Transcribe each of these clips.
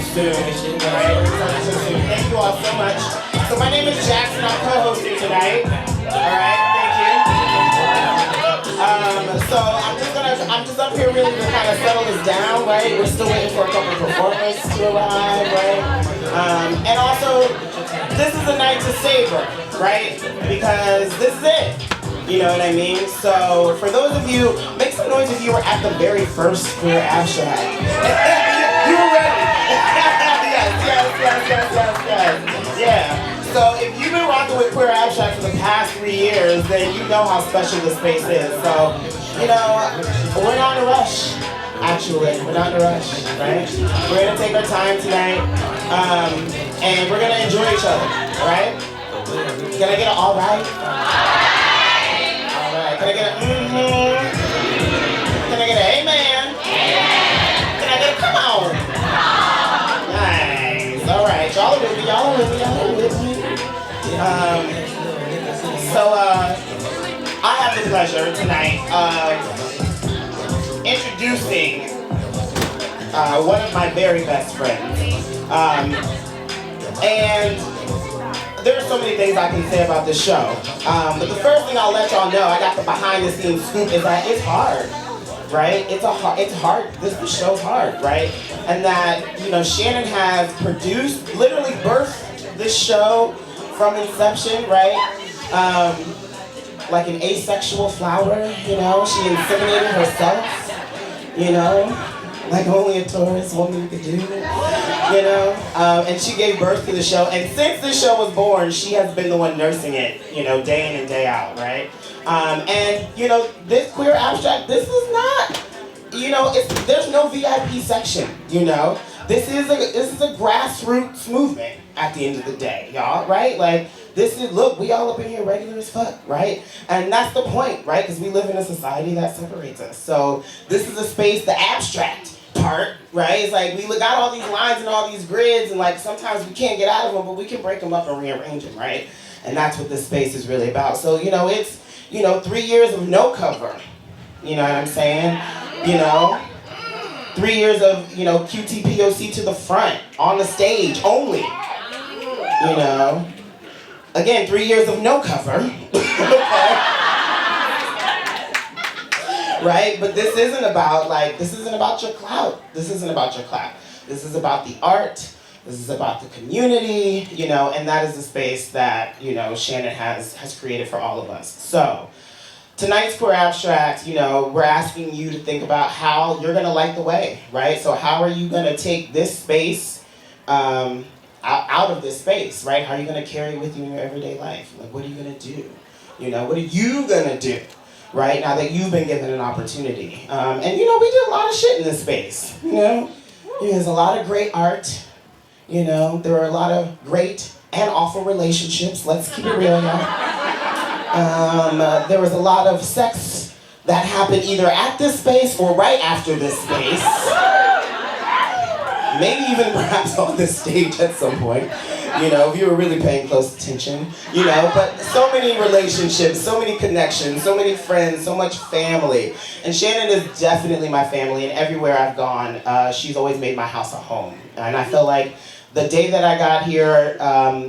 soon. Right? We're starting so soon. Thank you all so much. So my name is Jackson. I'm co-hosting tonight. Alright, thank you. So I'm just up here really to kind of settle this down, right? We're still waiting for a couple of performers to arrive, right? And also, this is a night to savor, right? Because this is it. You know what I mean? So for those of you, make some noise if you were at the very first Queer Abstract. You were ready. yes. Yeah. So if you've been rocking with Queer Abstract for the past 3 years, then you know how special this space is. So, you know, we're not in a rush. Actually, we're not in a rush, right? We're gonna take our time tonight, and we're gonna enjoy each other, alright? Can I get an alright? Alright, can I get a mm-hmm? Can I get an amen? Can I get a come on? Nice, alright, y'all are with me, y'all are with me. I have the pleasure tonight of introducing one of my very best friends. And there are so many things I can say about this show. But the first thing I'll let y'all know, I got the behind the scenes scoop, is that it's hard, right? It's hard. This show's hard, right? And that, you know, Shannon has produced, literally birthed this show from inception, right? Like an asexual flower, you know? She inseminated herself, you know? Like only a Taurus woman could do, you know? And she gave birth to the show, and since this show was born, she has been the one nursing it, you know, day in and day out, right? And, you know, this Queer Abstract, this is not, you know, there's no VIP section, you know? This is a grassroots movement at the end of the day, y'all, right? Like, look, we all up in here regular as fuck, right? And that's the point, right? Because we live in a society that separates us. So this is a space, the abstract part, right? It's like we got all these lines and all these grids, and like sometimes we can't get out of them, but we can break them up and rearrange them, right? And that's what this space is really about. So, you know, it's, you know, 3 years of no cover. You know what I'm saying? You know? 3 years of, you know, QTPOC to the front, on the stage only. You know? Again, 3 years of no cover. Okay. Right? But this isn't about your clout. This isn't about your clout. This is about the art. This is about the community, you know, and that is the space that, you know, Shannon has created for all of us. So, tonight's Queer Abstract, you know, we're asking you to think about how you're gonna light the way, right? So how are you gonna take this space out of this space, right? How are you gonna carry it with you in your everyday life? Like, what are you gonna do? You know, what are you gonna do, right? Now that you've been given an opportunity. And you know, we do a lot of shit in this space, you know? There's a lot of great art, you know? There are a lot of great and awful relationships, let's keep it real, y'all. There was a lot of sex that happened either at this space or right after this space. Maybe even perhaps on this stage at some point, you know, if you were really paying close attention, you know, but so many relationships, so many connections, so many friends, so much family. And Shannon is definitely my family, and everywhere I've gone, she's always made my house a home. And I feel like the day that I got here,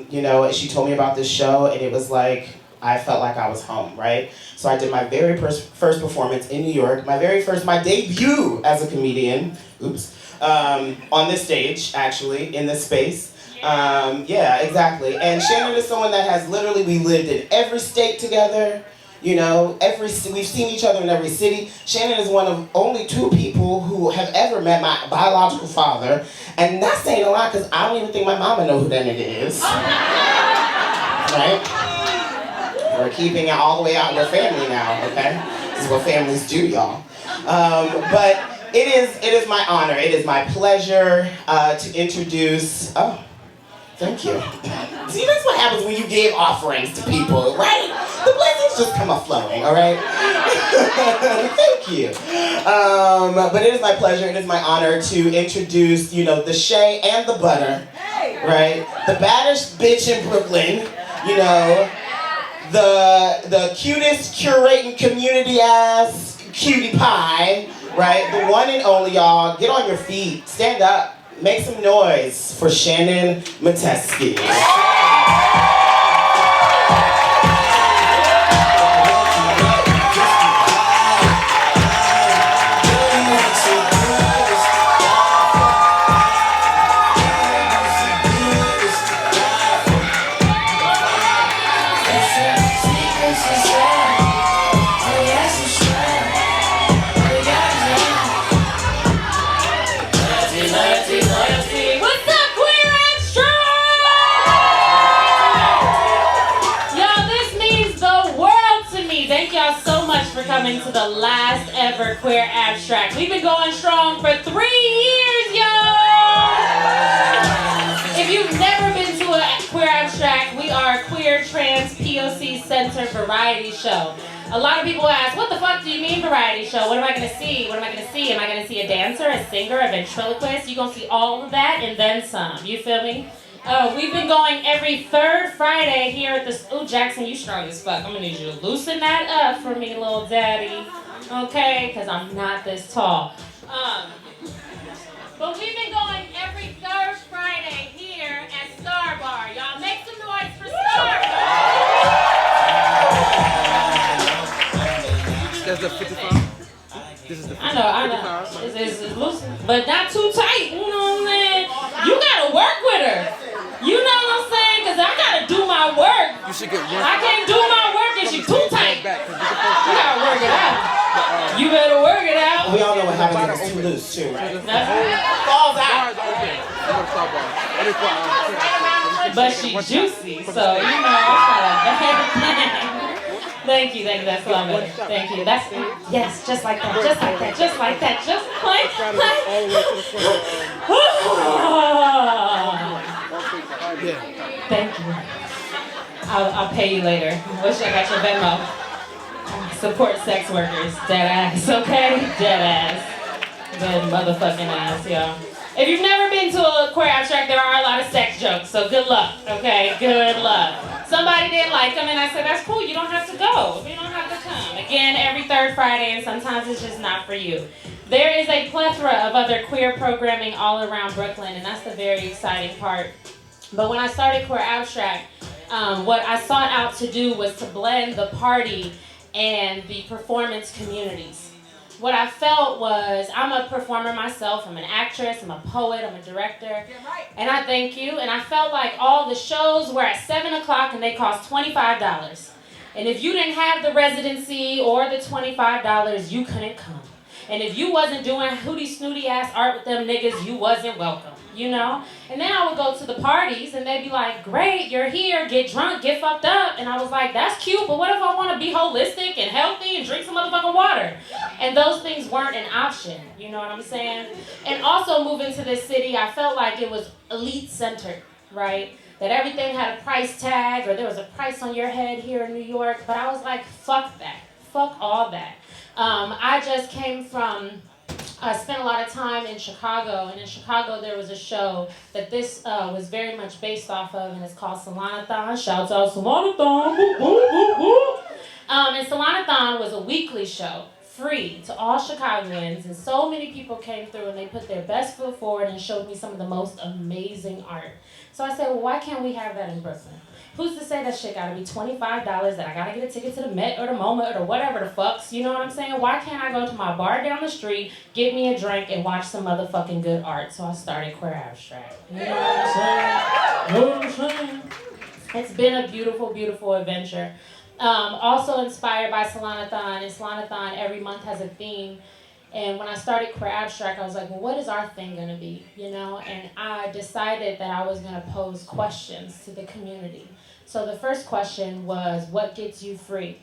you know, she told me about this show, and it was like, I felt like I was home, right? So I did my very first performance in New York, my debut as a comedian, on this stage, actually, in this space. Yeah, exactly. And Shannon is someone that has literally, we lived in every state together, you know, we've seen each other in every city. Shannon is one of only 2 people who have ever met my biological father, and that's saying a lot, because I don't even think my mama knows who that nigga is. Right? We're keeping it all the way out in your family now, okay? This is what families do, y'all. But it is my honor, it is my pleasure to introduce, oh, thank you. See, that's what happens when you give offerings to people, right? The blessings just come a-flowing, all right? Thank you. But it is my pleasure, it is my honor to introduce, you know, the Shay and the Butter, right? The baddest bitch in Brooklyn, you know, the cutest curating community ass cutie pie, right? The one and only, y'all. Get on your feet, stand up, Make some noise for Shannon Matesky. For coming to the last ever Queer Abstract. We've been going strong for 3 years, y'all! If you've never been to a Queer Abstract, we are a queer, trans, POC centered variety show. A lot of people ask, what the fuck do you mean variety show? What am I gonna see? What am I gonna see? Am I gonna see a dancer, a singer, a ventriloquist? You're gonna see all of that and then some. You feel me? We've been going every third Friday here at the... Ooh, Jackson, you strong as fuck. I'm gonna need you to loosen that up for me, little daddy. Okay? Because I'm not this tall. But we've been going every third Friday here at Star Bar. Y'all make some noise for Star Bar. That's the 55? This is the 55. I know. It's loose, but not too tight. You know what I'm saying? You gotta work with her. You know what I'm saying? Because I gotta do my work. You should get work. I can't do my work if she's too tight. You gotta work it out. You better work it out. We all know what happens if it's too loose, too, right? Falls out. But she's juicy, so you know it's not a bad thing. Thank you, that's what I meant. Thank you. That's yes, just like that, just like that, just like that, just like Thank you. I'll pay you later. Wish I got your Venmo. Support sex workers. Dead ass, okay? Dead ass. Dead motherfucking ass, y'all. If you've never been to a Queer Abstract, there are a lot of sex jokes, so good luck, okay? Good luck. Somebody didn't like them, and I said, that's cool, you don't have to go. You don't have to come. Again, every third Friday, and sometimes it's just not for you. There is a plethora of other queer programming all around Brooklyn, and that's the very exciting part. But when I started Queer Abstract, what I sought out to do was to blend the party and the performance communities. What I felt was, I'm a performer myself, I'm an actress, I'm a poet, I'm a director, and I thank you, and I felt like all the shows were at 7 o'clock and they cost $25. And if you didn't have the residency or the $25, you couldn't come. And if you wasn't doing hootie snooty ass art with them niggas, you wasn't welcome, you know? And then I would go to the parties and they'd be like, great, you're here, get drunk, get fucked up. And I was like, that's cute, but what if I want to be holistic and healthy and drink some motherfucking water? And those things weren't an option, you know what I'm saying? And also moving to this city, I felt like it was elite centered, right? That everything had a price tag or there was a price on your head here in New York. But I was like, fuck that, fuck all that. I just came from, I spent a lot of time in Chicago, and in Chicago there was a show that this was very much based off of, and it's called Salanathon. Shouts out Salanathon, woo, woo, woo, woo. And Salanathon was a weekly show, free to all Chicagoans, and so many people came through and they put their best foot forward and showed me some of the most amazing art. So I said, well, why can't we have that in Brooklyn? Who's to say that shit gotta be $25, that I gotta get a ticket to the Met or the MoMA or whatever the fucks, you know what I'm saying? Why can't I go to my bar down the street, get me a drink, and watch some motherfucking good art? So I started Queer Abstract. You know what I'm saying? It's been a beautiful, beautiful adventure. Also inspired by Salanathon, and Salanathon every month has a theme. And when I started Queer Abstract, I was like, well, what is our thing gonna be, you know? And I decided that I was gonna pose questions to the community. So the first question was, what gets you free?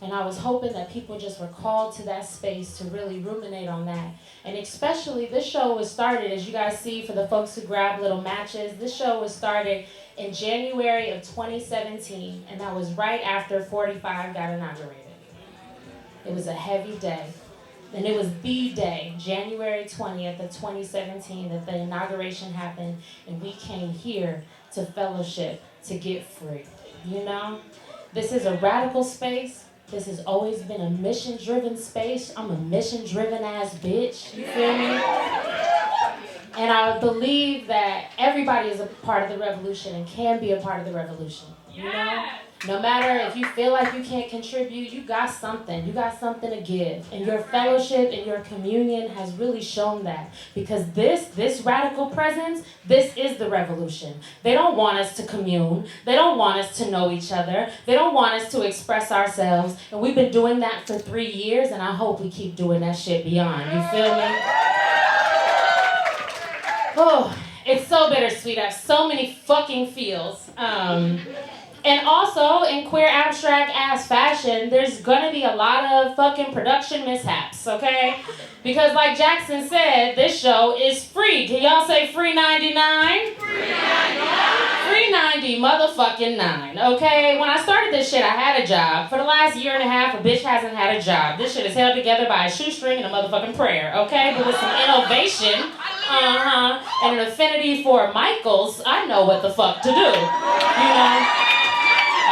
And I was hoping that people just were called to that space to really ruminate on that. And especially, this show was started, as you guys see, for the folks who grab little matches, this show was started in January of 2017, and that was right after 45 got inaugurated. It was a heavy day. And it was the day, January 20th of 2017, that the inauguration happened, and we came here to fellowship, to get free, you know? This is a radical space. This has always been a mission-driven space. I'm a mission-driven ass bitch, you feel me? And I believe that everybody is a part of the revolution and can be a part of the revolution. You know? No matter if you feel like you can't contribute, you got something. You got something to give. And your fellowship and your communion has really shown that. Because this radical presence, this is the revolution. They don't want us to commune. They don't want us to know each other. They don't want us to express ourselves. And we've been doing that for 3 years, and I hope we keep doing that shit beyond. You feel me? Oh, it's so bittersweet. I have so many fucking feels. And also, in queer abstract ass fashion, there's gonna be a lot of fucking production mishaps, okay? Because like Jackson said, this show is free. Can y'all say free 99? Free 99. Free 90 motherfucking 9, okay? When I started this shit, I had a job. For the last year and a half, a bitch hasn't had a job. This shit is held together by a shoestring and a motherfucking prayer, okay? But with some innovation, and an affinity for Michaels, I know what the fuck to do, you know?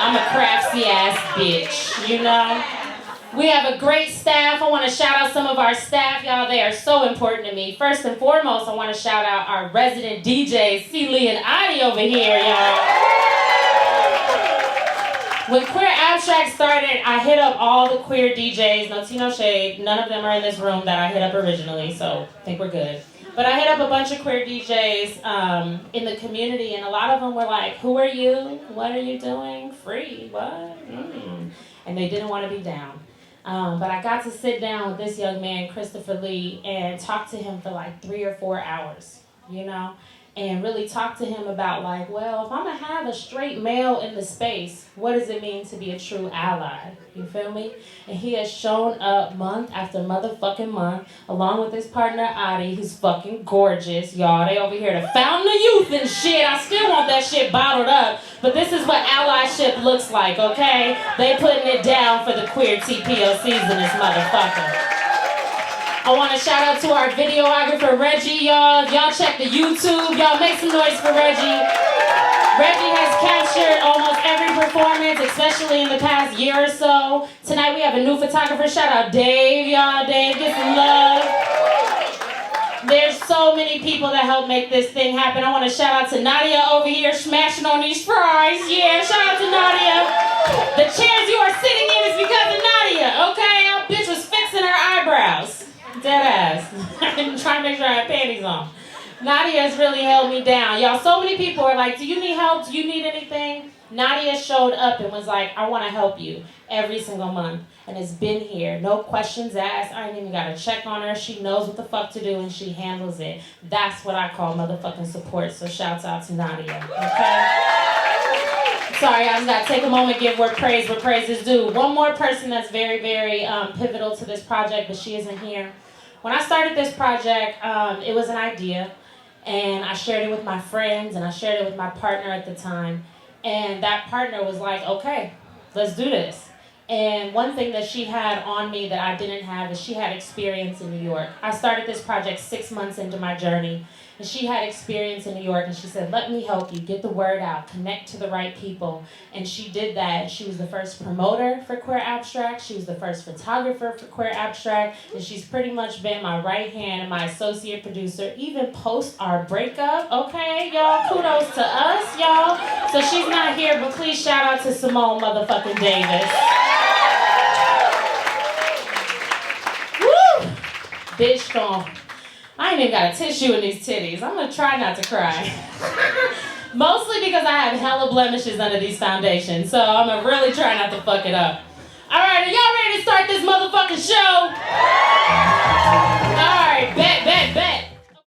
I'm a craftsy ass bitch, you know? We have a great staff. I want to shout out some of our staff, y'all. They are so important to me. First and foremost, I want to shout out our resident DJs, C-Lee and Adi over here, y'all. When Queer Abstract started, I hit up all the queer DJs. No tea, no shade. None of them are in this room that I hit up originally, so I think we're good. But I hit up a bunch of queer DJs in the community, and a lot of them were like, who are you? What are you doing? Free? What? And they didn't want to be down. But I got to sit down with this young man, Christopher Lee, and talk to him for like 3 or 4 hours, you know? And really talk to him about like, well, if I'm gonna have a straight male in the space, what does it mean to be a true ally? You feel me? And he has shown up month after motherfucking month, along with his partner Adi, who's fucking gorgeous, y'all. They over here to fountain of youth and shit. I still want that shit bottled up, but this is what allyship looks like, okay? They putting it down for the queer TPOCs in this motherfucker. I want to shout out to our videographer, Reggie, y'all. Y'all check the YouTube. Y'all make some noise for Reggie. Reggie has captured almost every performance, especially in the past year or so. Tonight we have a new photographer. Shout out Dave, y'all. Dave, get some love. There's so many people that help make this thing happen. I want to shout out to Nadia over here smashing on these fries. Yeah, shout out to Nadia. The chairs you are sitting in is because of Nadia, okay? Our bitch was fixing her eyebrows. Dead ass. I'm trying to make sure I have panties on. Nadia has really held me down. Y'all, so many people are like, do you need help? Do you need anything? Nadia showed up and was like, I want to help you every single month. And has been here. No questions asked. I ain't even got to check on her. She knows what the fuck to do and she handles it. That's what I call motherfucking support. So shouts out to Nadia. Okay? Sorry, I just got to take a moment, give where praise is due. One more person that's very, very pivotal to this project, but she isn't here. When I started this project, it was an idea, and I shared it with my friends, and I shared it with my partner at the time, and that partner was like, okay, let's do this. And one thing that she had on me that I didn't have is she had experience in New York. I started this project 6 months into my journey, and she had experience in New York, and she said, let me help you, get the word out, connect to the right people. And she did that. She was the first promoter for Queer Abstract. She was the first photographer for Queer Abstract, and she's pretty much been my right hand and my associate producer, even post our breakup, okay, y'all? Kudos to us, y'all. So she's not here, but please shout out to Simone motherfucking Davis. Woo! Bitch strong. I ain't even got a tissue in these titties. I'm gonna try not to cry. Mostly because I have hella blemishes under these foundations, so I'm gonna really try not to fuck it up. All right, are y'all ready to start this motherfucking show?